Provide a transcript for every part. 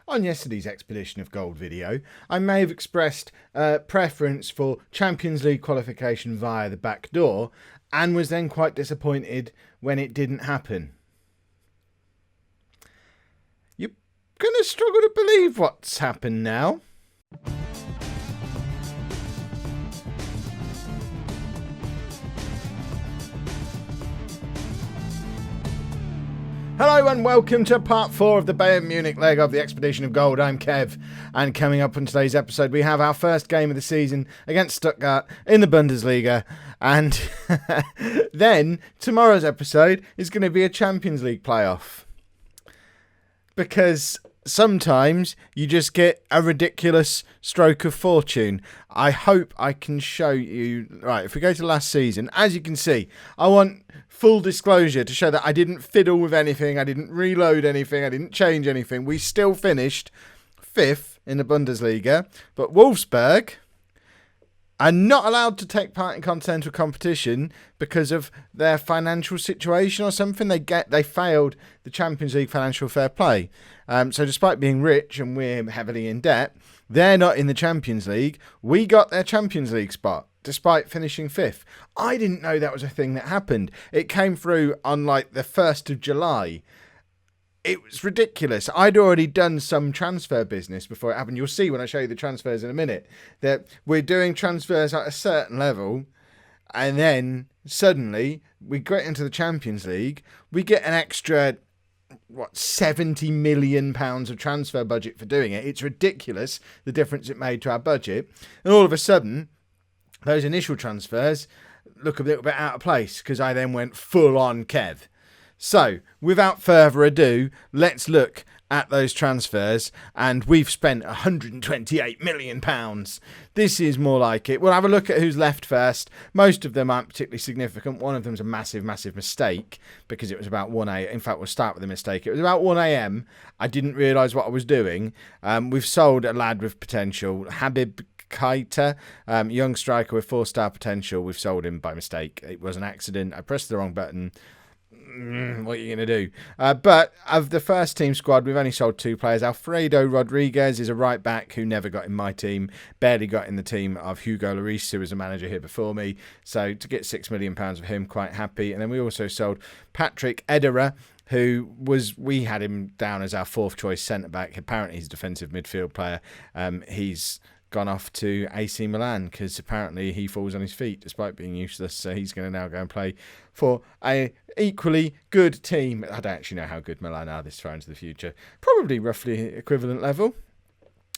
On yesterday's Expedition of Gold video, I may have expressed preference for Champions League qualification via the back door and was then quite disappointed when it didn't happen. You're going to struggle to believe what's happened now. Hello and welcome to part 4 of the Bayern Munich leg of the Expedition of Gold. I'm Kev, and coming up on today's episode we have our first game of the season against Stuttgart in the Bundesliga, and then tomorrow's episode is going to be a Champions League playoff. Because sometimes you just get a ridiculous stroke of fortune. I hope I can show you. Right, if we go to last season, as you can see, I want full disclosure to show that I didn't fiddle with anything, I didn't reload anything, I didn't change anything. We still finished 5th in the Bundesliga, but Wolfsburg are not allowed to take part in continental competition because of their financial situation or something. They failed the Champions League financial fair play. So despite being rich and we're heavily in debt, they're not in the Champions League. We got their Champions League spot despite finishing 5th. I didn't know that was a thing that happened. It came through on like the 1st of July. It was ridiculous. I'd already done some transfer business before it happened. You'll see when I show you the transfers in a minute that we're doing transfers at a certain level, and then suddenly we get into the Champions League. We get an extra, £70 million of transfer budget for doing it. It's ridiculous, the difference it made to our budget. And all of a sudden, those initial transfers look a little bit out of place because I then went full on Kev. So, without further ado, let's look at those transfers, and we've spent £128 million. This is more like it. We'll have a look at who's left first. Most of them aren't particularly significant. One of them's a massive mistake because it was about 1 a.m. In fact, we'll start with the mistake. It was about 1 a.m. I didn't realise what I was doing. We've sold a lad with potential, Habib Keita, young striker with 4-star potential. We've sold him by mistake. It was an accident. I pressed the wrong button. What are you going to do? But of the first team squad, we've only sold 2 players. Alfredo Rodriguez is a right back who never got in my team, barely got in the team of Hugo Lloris, who was a manager here before me. So to get £6 million of him, quite happy. And then we also sold Patrick Ederer, who we had him down as our 4th choice centre-back. Apparently he's a defensive midfield player. He's gone off to AC Milan because apparently he falls on his feet despite being useless, so he's going to now go and play for a equally good team. I don't actually know how good Milan are this far into the future. Probably roughly equivalent level.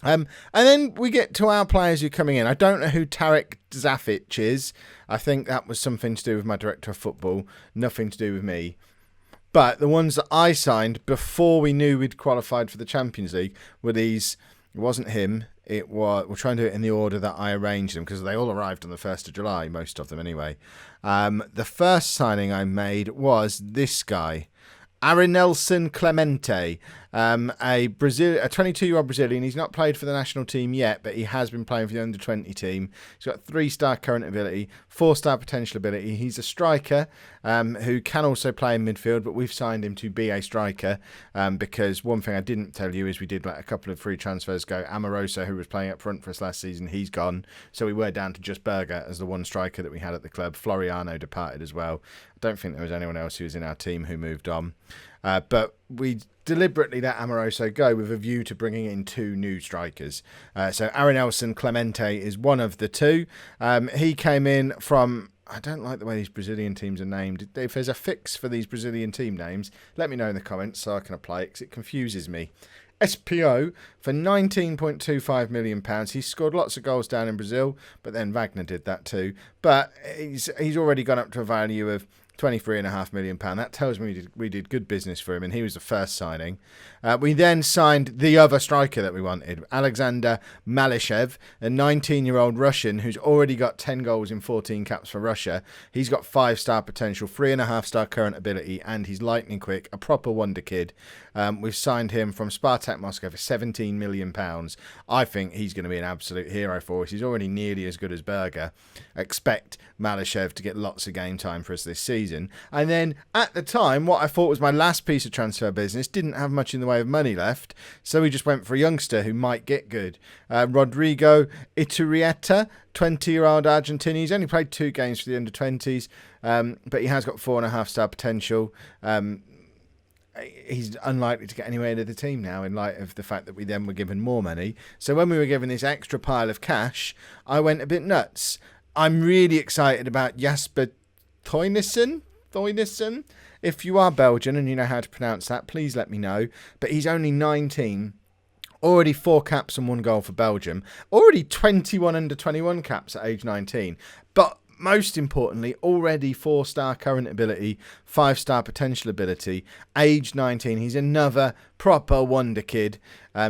And then we get to our players who are coming in. I don't know who Tarek Zafic is. I think that was something to do with my director of football, nothing to do with me. But the ones that I signed before we knew we'd qualified for the Champions League were these. It wasn't him. We'll try and do it in the order that I arranged them because they all arrived on the 1st of July, most of them anyway. The first signing I made was this guy, Arinelson Clemente, a 22-year-old Brazilian. He's not played for the national team yet, but he has been playing for the under-20 team. He's got 3-star current ability, 4-star potential ability. He's a striker who can also play in midfield, but we've signed him to be a striker because one thing I didn't tell you is we did let a couple of free transfers go. Amoroso, who was playing up front for us last season, he's gone. So we were down to just Berger as the one striker that we had at the club. Floriano departed as well. I don't think there was anyone else who was in our team who moved on. But we deliberately let Amoroso go with a view to bringing in 2 new strikers. So Arinelson Clemente is one of the 2. He came in from... I don't like the way these Brazilian teams are named. If there's a fix for these Brazilian team names, let me know in the comments so I can apply it because it confuses me. SPO for £19.25 million. He scored lots of goals down in Brazil, but then Wagner did that too. But he's already gone up to a value of £23.5 million. That tells me we did good business for him, and he was the first signing. We then signed the other striker that we wanted, Alexander Malyshev, a 19-year-old Russian who's already got 10 goals in 14 caps for Russia. He's got 5-star potential, 3.5-star current ability, and he's lightning quick, a proper wonder kid. We've signed him from Spartak Moscow for £17 million. I think he's going to be an absolute hero for us. He's already nearly as good as Berger. Expect Malyshev to get lots of game time for us this season. And then at the time, what I thought was my last piece of transfer business didn't have much in the way of money left, so we just went for a youngster who might get good. Rodrigo Iturrieta, 20-year-old Argentinian. He's only played 2 games for the under-20s, but he has got 4.5-star potential. He's unlikely to get anywhere into the team now in light of the fact that we then were given more money. So when we were given this extra pile of cash, I went a bit nuts. I'm really excited about Jasper Teunissen. If you are Belgian and you know how to pronounce that, please let me know. But he's only 19. Already 4 caps and 1 goal for Belgium. Already 21 under-21 caps at age 19. But most importantly, already 4-star current ability, 5-star potential ability, age 19. He's another proper wonder kid.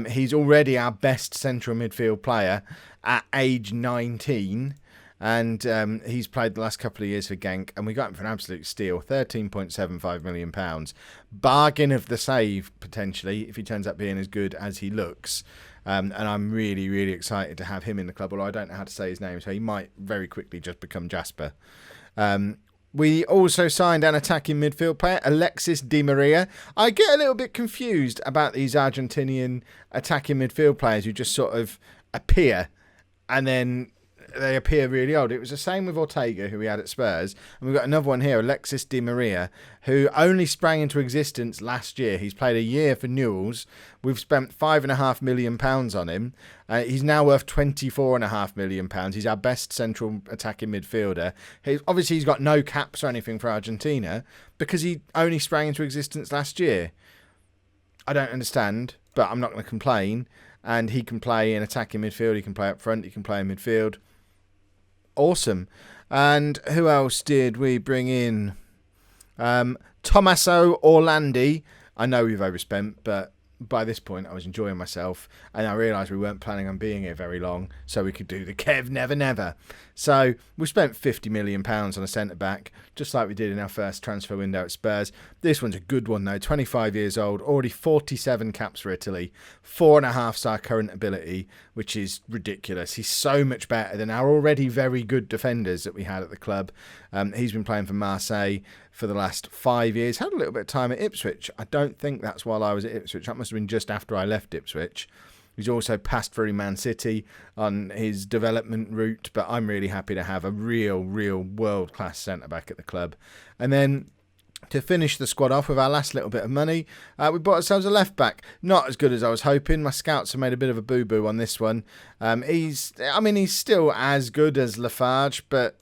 He's already our best central midfield player at age 19. And he's played the last couple of years for Genk, and we got him for an absolute steal, £13.75 million. Bargain of the save, potentially, if he turns out being as good as he looks. And I'm really, really excited to have him in the club, although I don't know how to say his name, so he might very quickly just become Jasper. We also signed an attacking midfield player, Alexis Di Maria. I get a little bit confused about these Argentinian attacking midfield players who just sort of appear and then they appear really old. It was the same with Ortega, who we had at Spurs. And we've got another one here, Alexis Di Maria, who only sprang into existence last year. He's played a year for Newell's. We've spent £5.5 million on him. He's now worth £24.5 million. He's our best central attacking midfielder. Obviously, he's got no caps or anything for Argentina because he only sprang into existence last year. I don't understand, but I'm not going to complain. And he can play in attacking midfield. He can play up front. He can play in midfield. Awesome. And who else did we bring in? Tommaso Orlandi. I know we've overspent, but by this point I was enjoying myself and I realised we weren't planning on being here very long, so we could do the Kev Never Never. So we spent £50 million on a centre-back, just like we did in our first transfer window at Spurs. This one's a good one though, 25 years old, already 47 caps for Italy, 4.5-star current ability, which is ridiculous. He's so much better than our already very good defenders that we had at the club. He's been playing for Marseille for the last 5 years. Had a little bit of time at Ipswich. I don't think that's while I was at Ipswich. That must have been just after I left Ipswich. He's also passed through Man City on his development route, but I'm really happy to have a real world-class centre-back at the club. And then to finish the squad off with our last little bit of money, we bought ourselves a left-back. Not as good as I was hoping. My scouts have made a bit of a boo-boo on this one. He's still as good as Lafarge, but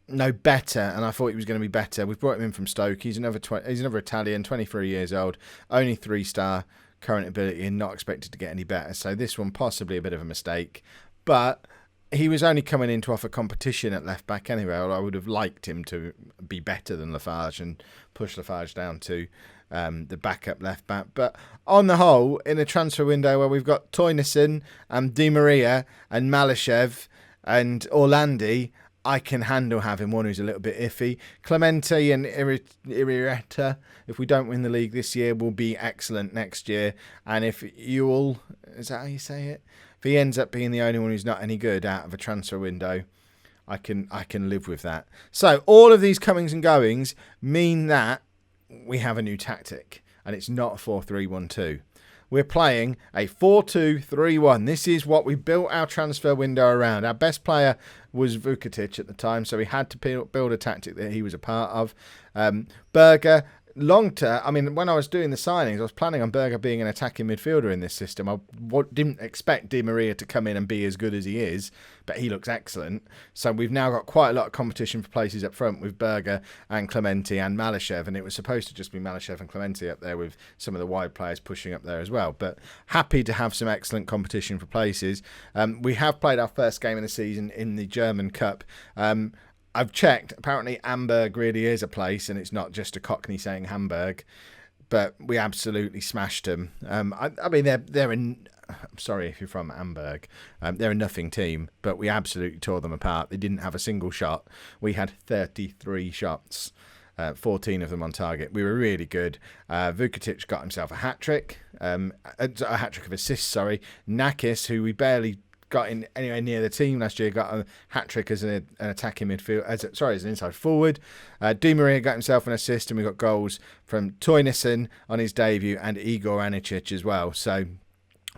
no better, and I thought he was going to be better. We've brought him in from Stoke. He's another Italian, 23 years old, only 3-star current ability and not expected to get any better. So this one possibly a bit of a mistake, but he was only coming in to offer competition at left back anyway. I would have liked him to be better than Lafarge and push Lafarge down to the backup left back. But on the whole, in a transfer window where we've got Teunissen and Di Maria and Malyshev and Orlandi, I can handle having one who's a little bit iffy. Clemente and Irieta, if we don't win the league this year, will be excellent next year. And if Ewell, is that how you say it? If he ends up being the only one who's not any good out of a transfer window, I can live with that. So all of these comings and goings mean that we have a new tactic, and it's not a 4-3-1-2. We're playing a 4-2-3-1. This is what we built our transfer window around. Our best player was Vukotic at the time, so we had to build a tactic that he was a part of. Berger, long term, when I was doing the signings, I was planning on Berger being an attacking midfielder in this system. I didn't expect Di Maria to come in and be as good as he is, but he looks excellent. So we've now got quite a lot of competition for places up front with Berger and Clemente and Malyshev, and it was supposed to just be Malyshev and Clemente up there with some of the wide players pushing up there as well. But happy to have some excellent competition for places. We have played our first game of the season in the German Cup. I've checked. Apparently, Hamburg really is a place, and it's not just a Cockney saying Hamburg. But we absolutely smashed them. They're in. I'm sorry if you're from Hamburg. They're a nothing team, but we absolutely tore them apart. They didn't have a single shot. We had 33 shots. 14 of them on target. We were really good. Vukotic got himself a hat-trick. A hat-trick of assists, sorry. Nakis, who we barely got in anywhere near the team last year, got a hat-trick as an attacking midfield, as an inside forward. Di Maria got himself an assist, and we got goals from Toynissen on his debut and Igor Anicic as well. So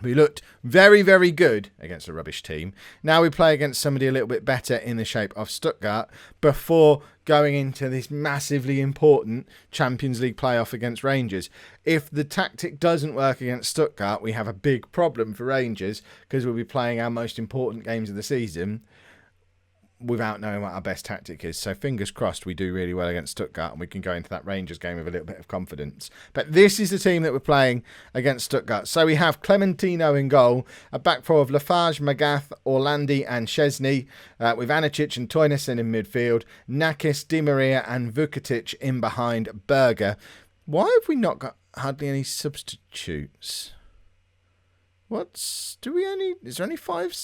we looked very, very good against a rubbish team. Now we play against somebody a little bit better in the shape of Stuttgart before going into this massively important Champions League playoff against Rangers. If the tactic doesn't work against Stuttgart, we have a big problem for Rangers, because we'll be playing our most important games of the season without knowing what our best tactic is. So fingers crossed we do really well against Stuttgart and we can go into that Rangers game with a little bit of confidence. But this is the team that we're playing against Stuttgart. So we have Clementino in goal, a back four of Lafarge, Magath, Orlandi and Szczesny, with Anicic and Toynissen in midfield, Nakis, Di Maria and Vukotic in behind Berger. Why have we not got hardly any substitutes? Is there only 5?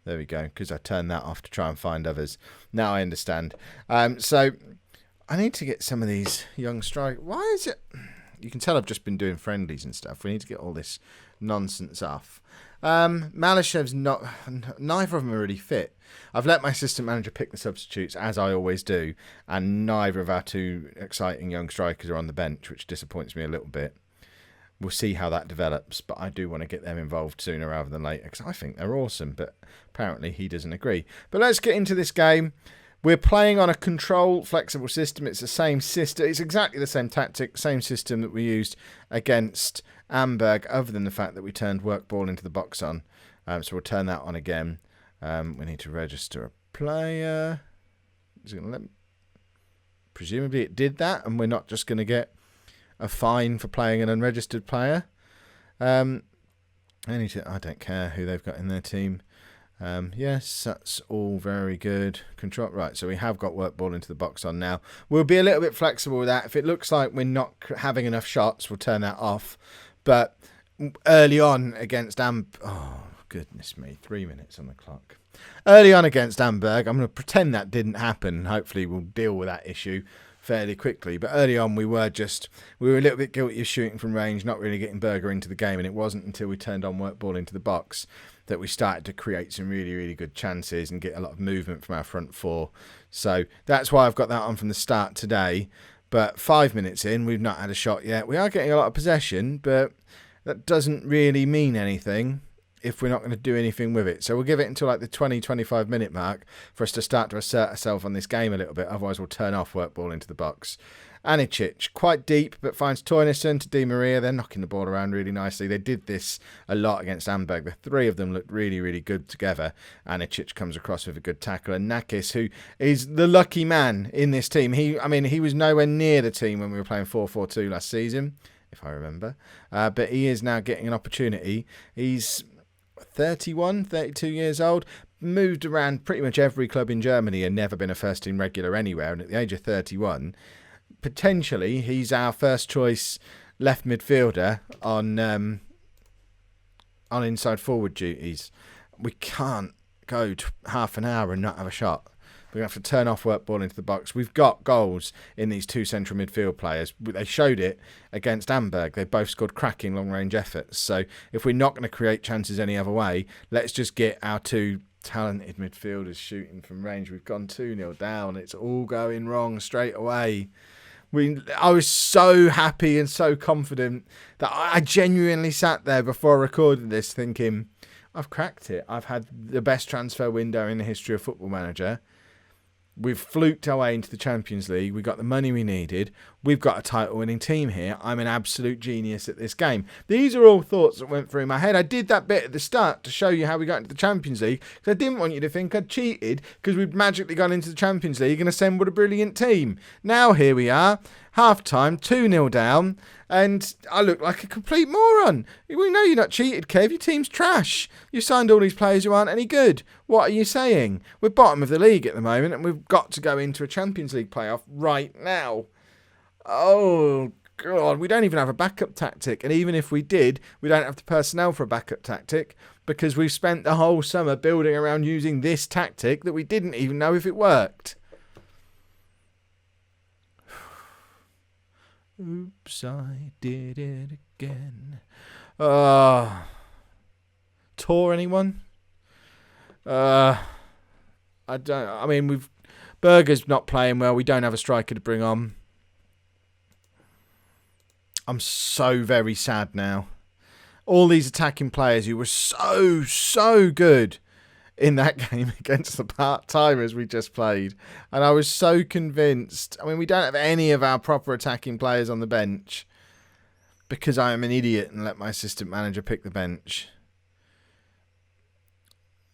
There we go, because I turned that off to try and find others. Now I understand. So I need to get some of these young strikers. Why is it? You can tell I've just been doing friendlies and stuff. We need to get all this nonsense off. Malashev's not. Neither of them are really fit. I've let my assistant manager pick the substitutes, as I always do, and neither of our two exciting young strikers are on the bench, which disappoints me a little bit. We'll see how that develops, but I do want to get them involved sooner rather than later, because I think they're awesome, but apparently he doesn't agree. But let's get into this game. We're playing on a control flexible system. It's the same system. It's exactly the same tactic, same system that we used against Amberg, other than the fact that we turned work ball into the box on. So we'll turn that on again. We need to register a player. Is it going to presumably it did that, and we're not just going to get a fine for playing an unregistered player. I don't care who they've got in their team. Yes, that's all very good. Control, right, so we have got work ball into the box on now. We'll be a little bit flexible with that. If it looks like we're not having enough shots, we'll turn that off. But early on against oh, goodness me, 3 minutes on the clock. Early on against Amberg, I'm going to pretend that didn't happen. Hopefully we'll deal with that issue fairly quickly, but early on we were a little bit guilty of shooting from range, not really getting Berger into the game, and it wasn't until we turned on work ball into the box that we started to create some really, really good chances and get a lot of movement from our front four. So that's why I've got that on from the start today. But 5 minutes in, we've not had a shot yet. We are getting a lot of possession, but that doesn't really mean anything if we're not going to do anything with it. So we'll give it until like the 20-25 minute mark for us to start to assert ourselves on this game a little bit. Otherwise we'll turn off work ball into the box. Anicic, quite deep, but finds Toynissen to Di Maria. They're knocking the ball around really nicely. They did this a lot against Amberg. The three of them looked really, really good together. Anicic comes across with a good tackle. And Nakis, who is the lucky man in this team. He was nowhere near the team when we were playing 4-4-2 last season, if I remember. But he is now getting an opportunity. He's 31, 32 years old, moved around pretty much every club in Germany and never been a first team regular anywhere. And at the age of 31, potentially he's our first choice left midfielder on inside forward duties. We can't go half an hour and not have a shot. We have to turn off work ball into the box. We've got goals in these two central midfield players. They showed it against Amberg. They both scored cracking long-range efforts. So if we're not going to create chances any other way, let's just get our two talented midfielders shooting from range. We've gone 2-0 down. It's all going wrong straight away. I was so happy and so confident that I genuinely sat there before I recorded this thinking, I've cracked it. I've had the best transfer window in the history of Football Manager. We've fluked our way into the Champions League. We got the money we needed. We've got a title-winning team here. I'm an absolute genius at this game. These are all thoughts that went through my head. I did that bit at the start to show you how we got into the Champions League, because I didn't want you to think I'd cheated because we'd magically gone into the Champions League and assembled a brilliant team. Now here we are, half-time, 2-0 down, and I look like a complete moron. We know you're not cheated, Kev. Your team's trash. You signed all these players who aren't any good. What are you saying? We're bottom of the league at the moment, and we've got to go into a Champions League playoff right now. Oh, God, we don't even have a backup tactic. And even if we did, we don't have the personnel for a backup tactic, because we've spent the whole summer building around using this tactic that we didn't even know if it worked. Oops, I did it again. Tour anyone? I don't. I mean, Berger's not playing well. We don't have a striker to bring on. I'm so very sad now. All these attacking players who were so good in that game against the part-timers we just played. And I was so convinced. I mean, we don't have any of our proper attacking players on the bench because I am an idiot and let my assistant manager pick the bench.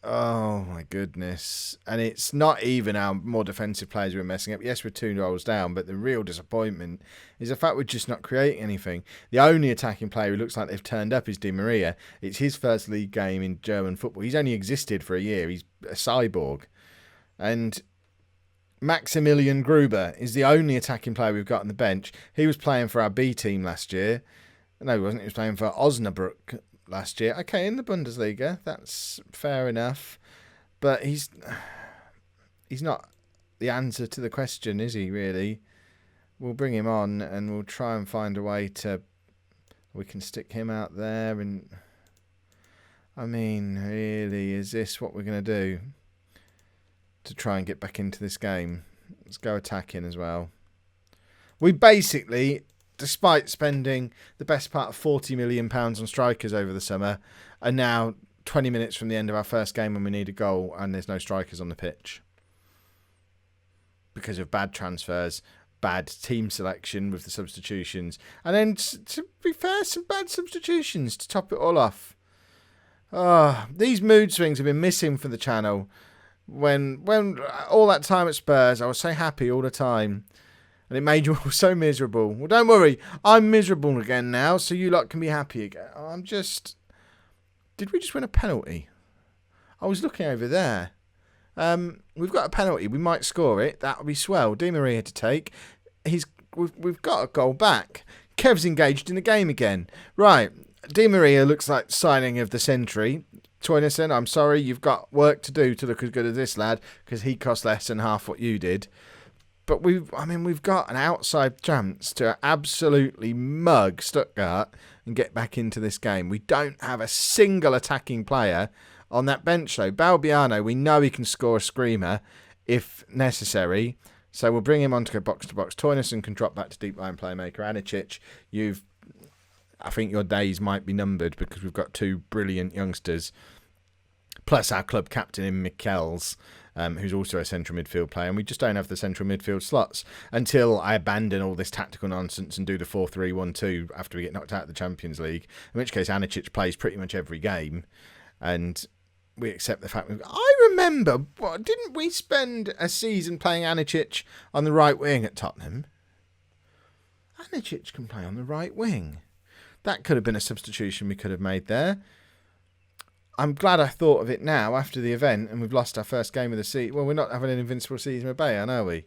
Oh, my goodness. And it's not even our more defensive players who are messing up. Yes, we're 2 goals down, but the real disappointment is the fact we're just not creating anything. The only attacking player who looks like they've turned up is Di Maria. It's his first league game in German football. He's only existed for a year. He's a cyborg. And Maximilian Gruber is the only attacking player we've got on the bench. He was playing for our B team last year. No, he wasn't. He was playing for Osnabrück last year. Okay, in the Bundesliga, that's fair enough. But he's not the answer to the question, is he, really? We'll bring him on and we'll try and find a way to... We can stick him out there and... I mean, really, is this what we're going to do to try and get back into this game? Let's go attacking as well. We basically... Despite spending the best part of £40 million on strikers over the summer, are now 20 minutes from the end of our first game when we need a goal and there's no strikers on the pitch. Because of bad transfers, bad team selection with the substitutions, and then, to be fair, some bad substitutions to top it all off. These mood swings have been missing from the channel. When all that time at Spurs, I was so happy all the time. And it made you all so miserable. Well, don't worry. I'm miserable again now, so you lot can be happy again. Did we just win a penalty? I was looking over there. We've got a penalty. We might score it. That would be swell. Di Maria to take. We've got a goal back. Kev's engaged in the game again. Right. Di Maria looks like signing of the century. Toynison, I'm sorry. You've got work to do to look as good as this lad because he cost less than half what you did. But we've got an outside chance to absolutely mug Stuttgart and get back into this game. We don't have a single attacking player on that bench, though. Balbiano, we know he can score a screamer if necessary. So we'll bring him on to go box to box. Toynison can drop back to deep line playmaker. Anicic, I think your days might be numbered because we've got 2 brilliant youngsters. Plus our club captain in Michels. Who's also a central midfield player, and we just don't have the central midfield slots until I abandon all this tactical nonsense and do the 4-3-1-2 after we get knocked out of the Champions League, in which case Anicic plays pretty much every game, and we accept the fact... I remember, didn't we spend a season playing Anicic on the right wing at Tottenham? Anicic can play on the right wing. That could have been a substitution we could have made there. I'm glad I thought of it now after the event and we've lost our first game of the season. Well, we're not having an invincible season with Bayern, are we?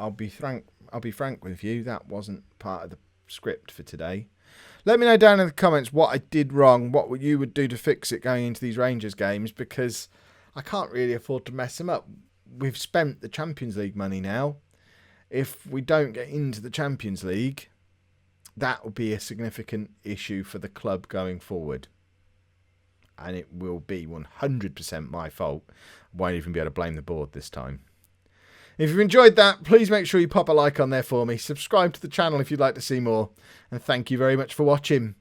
I'll be frank with you. That wasn't part of the script for today. Let me know down in the comments what I did wrong, what you would do to fix it going into these Rangers games, because I can't really afford to mess them up. We've spent the Champions League money now. If we don't get into the Champions League, that will be a significant issue for the club going forward. And it will be 100% my fault. I won't even be able to blame the board this time. If you've enjoyed that, please make sure you pop a like on there for me. Subscribe to the channel if you'd like to see more. And thank you very much for watching.